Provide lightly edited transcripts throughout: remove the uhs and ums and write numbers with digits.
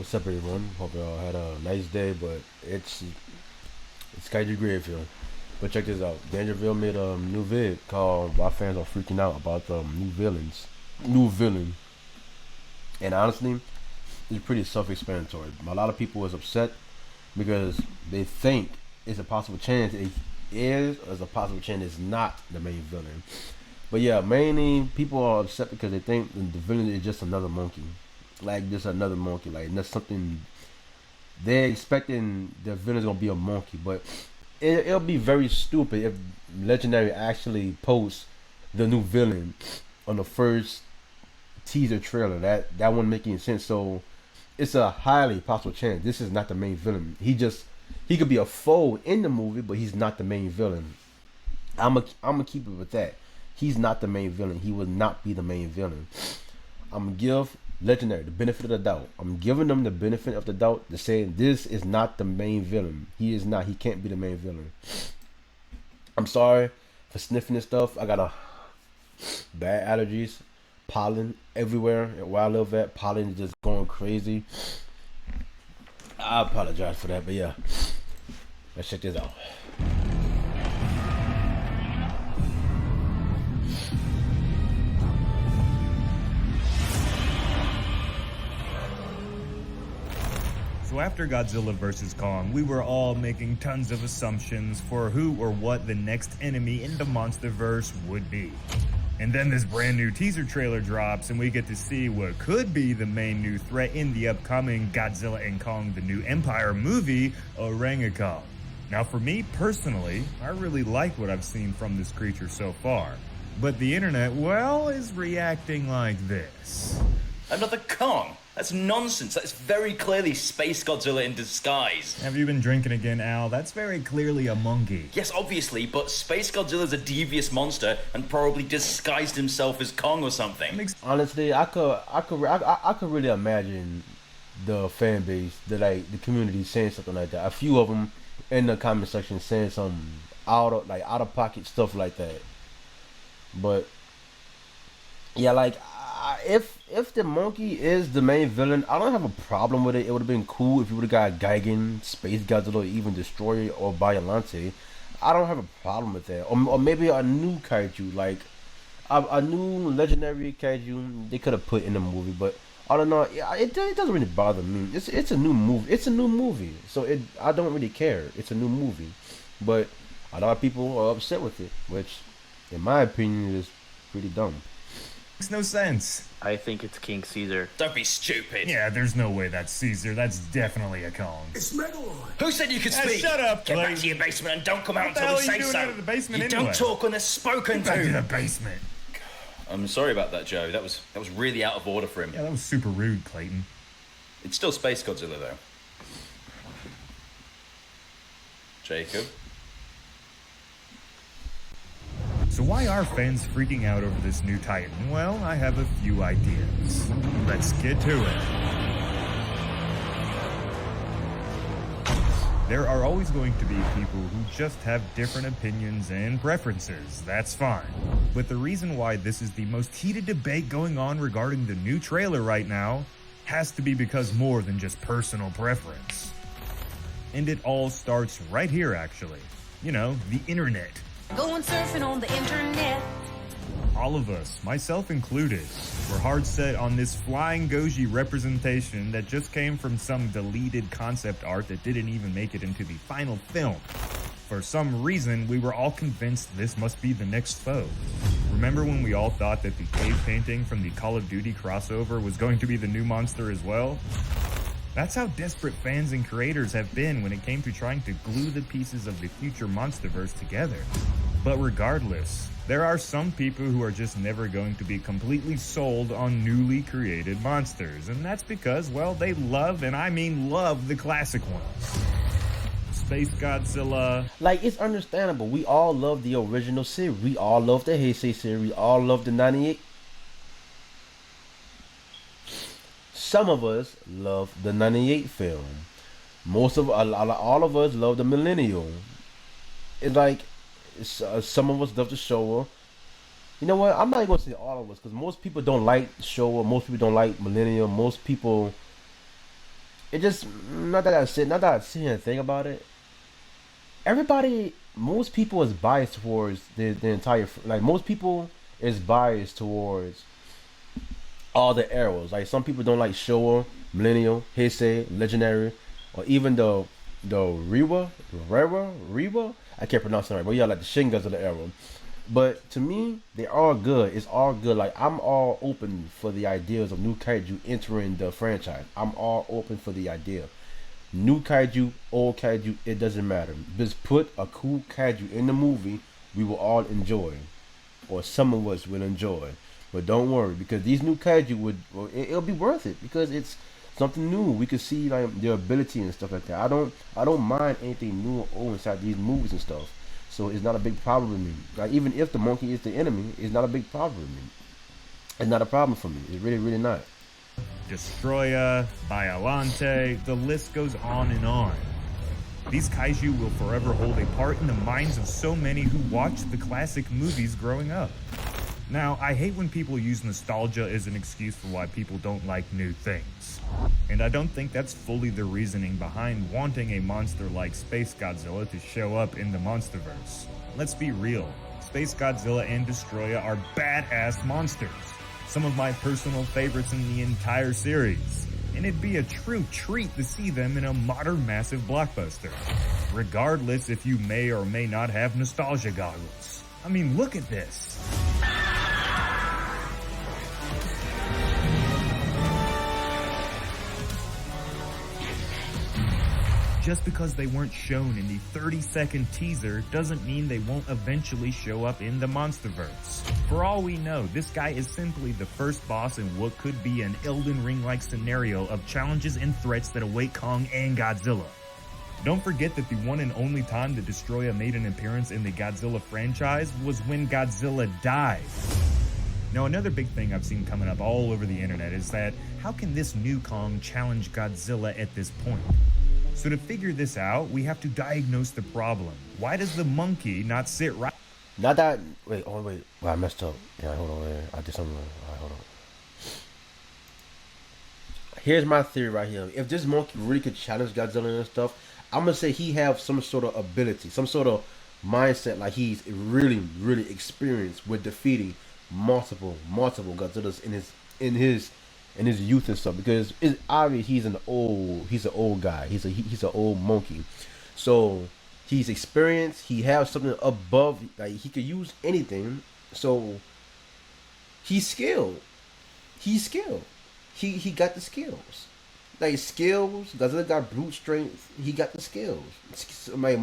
What's up, everyone? Hope y'all had a nice day, but it's Kaiju Graveyard. But check this out. Dangerville made a new vid called "Why Fans Are Freaking Out About the New villain." And honestly, it's pretty self-explanatory. A lot of people is upset because they think it's a possible chance it is, or it's a possible chance it's not the main villain. But yeah, mainly people are upset because they think the villain is just another monkey, like just another monkey, like that's something they're expecting the villain's gonna be a monkey. But it'll be very stupid if Legendary actually posts the new villain on the first teaser trailer. That wouldn't make any sense. So it's a highly possible chance this is not the main villain. He could be a foe in the movie, but he's not the main villain. I'm gonna keep it with that. He's not the main villain. He will not be the main villain. I'm gonna give Legendary the benefit of the doubt. I'm giving them the benefit of the doubt to say this is not the main villain. He is not. He can't be the main villain. I'm sorry for sniffing this stuff. I got a bad allergies, pollen everywhere. Where I live at, pollen is just going crazy. I apologize for that, but yeah, let's check this out. So after Godzilla vs. Kong, we were all making tons of assumptions for who or what the next enemy in the MonsterVerse would be. And then this brand new teaser trailer drops and we get to see what could be the main new threat in the upcoming Godzilla and Kong the New Empire movie, Orangutan. Now for me personally, I really like what I've seen from this creature so far. But the internet, well, is reacting like this. Another Kong? That's nonsense. That's very clearly Space Godzilla in disguise. Have you been drinking again, Al? That's very clearly a monkey. Yes, obviously, but Space Godzilla's a devious monster and probably disguised himself as Kong or something. Honestly, I could really imagine the fan base, the community saying something like that. A few of them in the comment section saying some out of pocket stuff like that. But yeah, if the monkey is the main villain, I don't have a problem with it. It would have been cool if you would have got Gigan, Space Godzilla, or even Destroyer or Biollante. I don't have a problem with that. Or maybe a new kaiju, like a new legendary kaiju they could have put in the movie. But I don't know. It doesn't really bother me. It's a new movie. It's a new movie, so I don't really care. It's a new movie, but a lot of people are upset with it, which, in my opinion, is pretty dumb. Makes no sense. I think it's King Caesar. Don't be stupid. Yeah, there's no way that's Caesar. That's definitely a Kong. It's Megalon. Who said you could speak? Shut up, Get Clay. back to your basement and don't come out What the until hell we are you say doing so. out of the basement You anyway? don't talk when they're spoken Back to to. the basement. I'm sorry about that, Joe. That was really out of order for him. Yeah, that was super rude, Clayton. It's still Space Godzilla, though. Jacob? So why are fans freaking out over this new Titan? Well, I have a few ideas. Let's get to it. There are always going to be people who just have different opinions and preferences. That's fine. But the reason why this is the most heated debate going on regarding the new trailer right now has to be because more than just personal preference. And it all starts right here, actually. You know, the internet. Going surfing on the internet. All of us, myself included, were hard set on this flying Goji representation that just came from some deleted concept art that didn't even make it into the final film. For some reason, we were all convinced this must be the next foe. Remember when we all thought that the cave painting from the Call of Duty crossover was going to be the new monster as well? That's how desperate fans and creators have been when it came to trying to glue the pieces of the future MonsterVerse together. But regardless, there are some people who are just never going to be completely sold on newly created monsters, and that's because, well, they love, and I mean love, the classic ones. Space Godzilla. Like, it's understandable. We all love the original series. We all love the Heisei series. We all love the 98. Some of us love the 98 film. All of us love the Millennial. It's like, some of us love the Showa. You know what? I'm not going to say all of us, because most people don't like Showa. Most people don't like Millennial. Most people it just not that I sit here and think about it. Most people is biased towards the entire like most people is biased towards all the arrows. Like some people don't like Showa, Millennial, Heisei, Legendary, or even the Rewa. I can't pronounce it right, but yeah, like the Shingas of the arrow. But to me, they're all good. It's all good. Like I'm all open for the ideas of new kaiju entering the franchise. I'm all open for the idea. New kaiju, old kaiju, it doesn't matter. Just put a cool kaiju in the movie, we will all enjoy, or some of us will enjoy. But don't worry, because these new kaiju it'll be worth it because it's something new. We could see like their ability and stuff like that. I don't mind anything new or old inside these movies and stuff. So it's not a big problem with me. Like even if the monkey is the enemy, it's not a big problem with me. It's not a problem for me. It's really not. Destroya, Biolante, the list goes on and on. These kaiju will forever hold a part in the minds of so many who watched the classic movies growing up. Now, I hate when people use nostalgia as an excuse for why people don't like new things. And I don't think that's fully the reasoning behind wanting a monster like Space Godzilla to show up in the MonsterVerse. Let's be real, Space Godzilla and Destroya are badass monsters. Some of my personal favorites in the entire series. And it'd be a true treat to see them in a modern massive blockbuster. Regardless if you may or may not have nostalgia goggles. I mean, look at this. Just because they weren't shown in the 30-second teaser doesn't mean they won't eventually show up in the MonsterVerse. For all we know, this guy is simply the first boss in what could be an Elden Ring-like scenario of challenges and threats that await Kong and Godzilla. Don't forget that the one and only time that Destroya made an appearance in the Godzilla franchise was when Godzilla died. Now, another big thing I've seen coming up all over the internet is that how can this new Kong challenge Godzilla at this point? So to figure this out, we have to diagnose the problem. Why does the monkey not sit right? Not that. Wait. Well, I messed up. Yeah, hold on. I did something. All right, hold on. Here's my theory right here. If this monkey really could challenge Godzilla and stuff, I'm gonna say he have some sort of ability, some sort of mindset, like he's really experienced with defeating multiple Godzillas in his youth and stuff, because it's obvious he's an old guy. He's an old monkey. So he's experienced, he has something above, like he could use anything. So he's skilled. He got the skills. Like skills, Godzilla got brute strength, he got the skills. Like,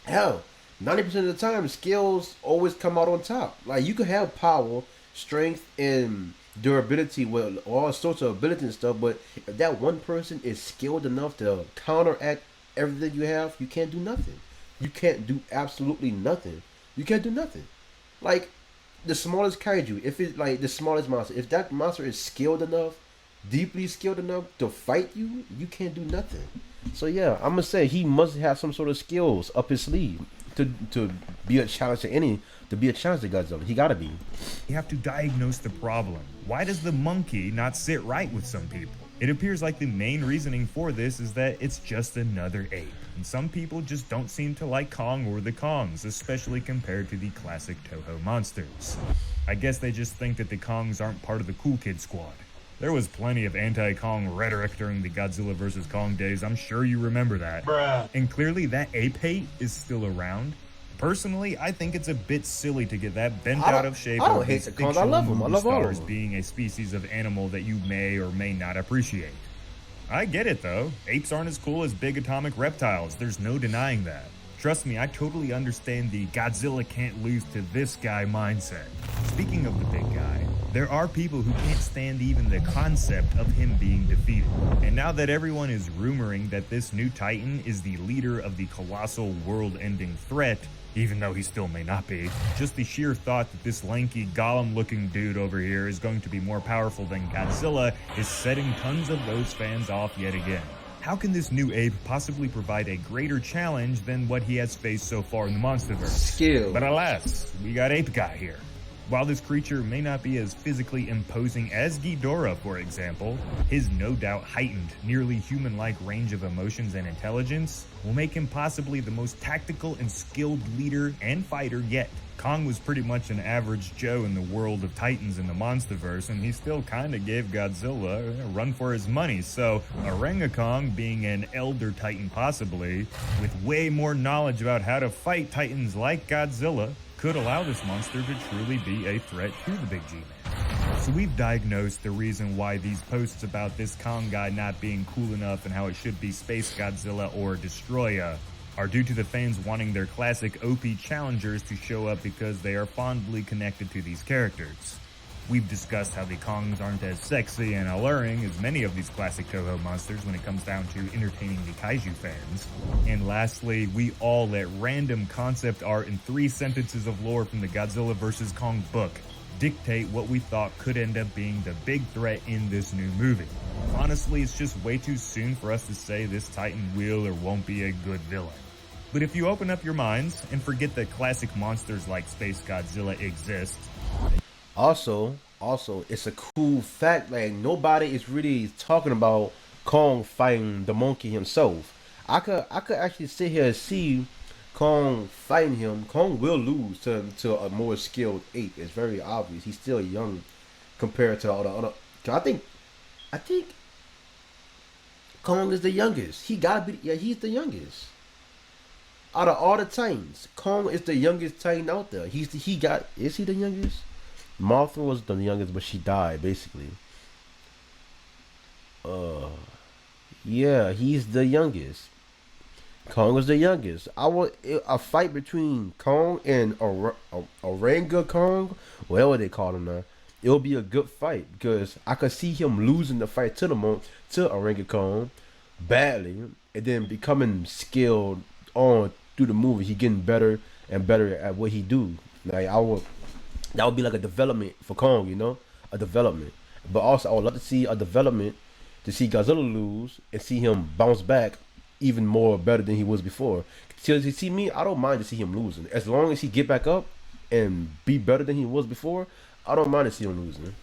hell, 90% of the time skills always come out on top. Like you could have power, strength, and durability with all sorts of ability and stuff, but if that one person is skilled enough to counteract everything you have, you can't do nothing. You can't do absolutely nothing. You can't do nothing. Like the smallest kaiju, if it's like the smallest monster, if that monster is skilled enough, deeply skilled enough to fight you, you can't do nothing. So yeah, I'm gonna say he must have some sort of skills up his sleeve to be a challenge to Godzilla. He gotta be. You have to diagnose the problem. Why does the monkey not sit right with some people? It appears like the main reasoning for this is that it's just another ape. And some people just don't seem to like Kong or the Kongs, especially compared to the classic Toho monsters. I guess they just think that the Kongs aren't part of the cool kid squad. There was plenty of anti-Kong rhetoric during the Godzilla vs. Kong days. I'm sure you remember that. Bruh. And clearly that ape hate is still around. Personally, I think it's a bit silly to get that bent out of shape. I don't hate the Kongs. I love them. I love all of them. Being a species of animal that you may or may not appreciate. I get it though. Apes aren't as cool as big atomic reptiles. There's no denying that. Trust me, I totally understand the Godzilla can't lose to this guy mindset. Speaking of the big guy, there are people who can't stand even the concept of him being defeated. And now that everyone is rumoring that this new Titan is the leader of the colossal world-ending threat, even though he still may not be, just the sheer thought that this lanky golem-looking dude over here is going to be more powerful than Godzilla is setting tons of those fans off yet again. How can this new ape possibly provide a greater challenge than what he has faced so far in the MonsterVerse? Skill. But alas, we got Ape Guy here. While this creature may not be as physically imposing as Ghidorah, for example, his no doubt heightened, nearly human-like range of emotions and intelligence will make him possibly the most tactical and skilled leader and fighter yet. Kong was pretty much an average Joe in the world of Titans in the Monsterverse, and he still kinda gave Godzilla a run for his money, so Orangakong, being an elder Titan possibly, with way more knowledge about how to fight Titans like Godzilla, could allow this monster to truly be a threat to the Big G-Man. So we've diagnosed the reason why these posts about this Kong guy not being cool enough and how it should be Space Godzilla or Destroya are due to the fans wanting their classic OP challengers to show up because they are fondly connected to these characters. We've discussed how the Kongs aren't as sexy and alluring as many of these classic Toho monsters when it comes down to entertaining the kaiju fans. And lastly, we all let random concept art and 3 sentences of lore from the Godzilla vs. Kong book dictate what we thought could end up being the big threat in this new movie. Honestly, it's just way too soon for us to say this Titan will or won't be a good villain. But if you open up your minds and forget that classic monsters like Space Godzilla exist. Also, it's a cool fact, like nobody is really talking about Kong fighting the monkey himself. I could actually sit here and see Kong fighting him. Kong will lose to a more skilled ape. It's very obvious. He's still young compared to all the other. I think Kong is the youngest. He gotta be. Yeah, he's the youngest. Out of all the Titans, Kong is the youngest Titan out there. Is he the youngest? Mothra was the youngest, but she died basically. Yeah, he's the youngest. Kong was the youngest. I want a fight between Kong and Oranga Kong, whatever they call him now. It'll be a good fight because I could see him losing the fight to Oranga Kong badly, and then becoming skilled on through the movie. He getting better and better at what he do. Like that would be like a development for Kong, you know, a development. But also, I would love to see a development to see Godzilla lose and see him bounce back even more better than he was before. See me, I don't mind to see him losing as long as he get back up and be better than he was before. I don't mind to see him losing.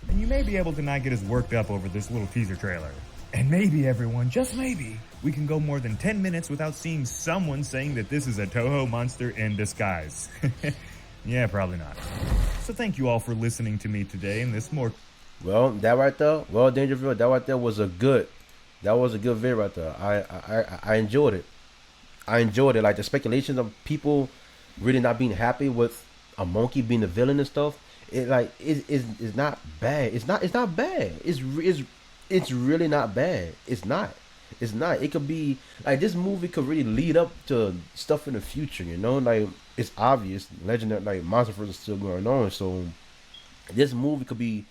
And you may be able to not get as worked up over this little teaser trailer. And maybe everyone, just maybe, we can go more than 10 minutes without seeing someone saying that this is a Toho monster in disguise. Yeah, probably not. So thank you all for listening to me today in this more... Well, that right there, Dangerville, that right there was a good vid right there. I enjoyed it. Like the speculations of people really not being happy with a monkey being the villain and stuff. It's not bad. It's not bad. It's really not bad. It's not. It could be like this movie could really lead up to stuff in the future. You know, like it's obvious. Legendary, like Monsterverse is still going on. So this movie could be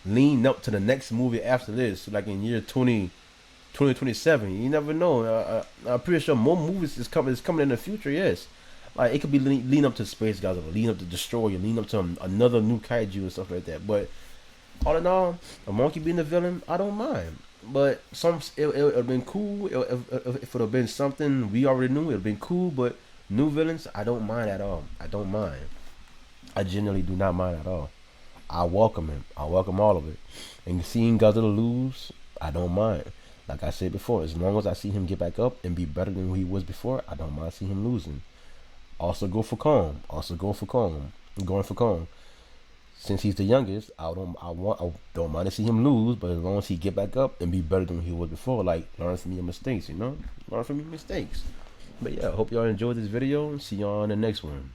leading up to the next movie after this, like in year 2027. You never know. I'm pretty sure more movies is coming in the future. Yes. Like it could be leading up to Space Godzilla, leading up to Destroyer, leading up to another new kaiju and stuff like that. But all in all, a monkey being the villain, I don't mind. But it would have been cool if it would have been something we already knew. It would have been cool. But new villains, I don't mind at all. I don't mind. I generally do not mind at all. I welcome him. I welcome all of it. And seeing Godzilla lose, I don't mind. Like I said before, as long as I see him get back up and be better than who he was before, I don't mind seeing him losing. Also go for Kong. I'm going for Kong. Since he's the youngest, I don't mind to see him lose, but as long as he get back up and be better than he was before, like learn from your mistakes, you know? Learn from your mistakes. But yeah, I hope y'all enjoyed this video and see y'all in the next one.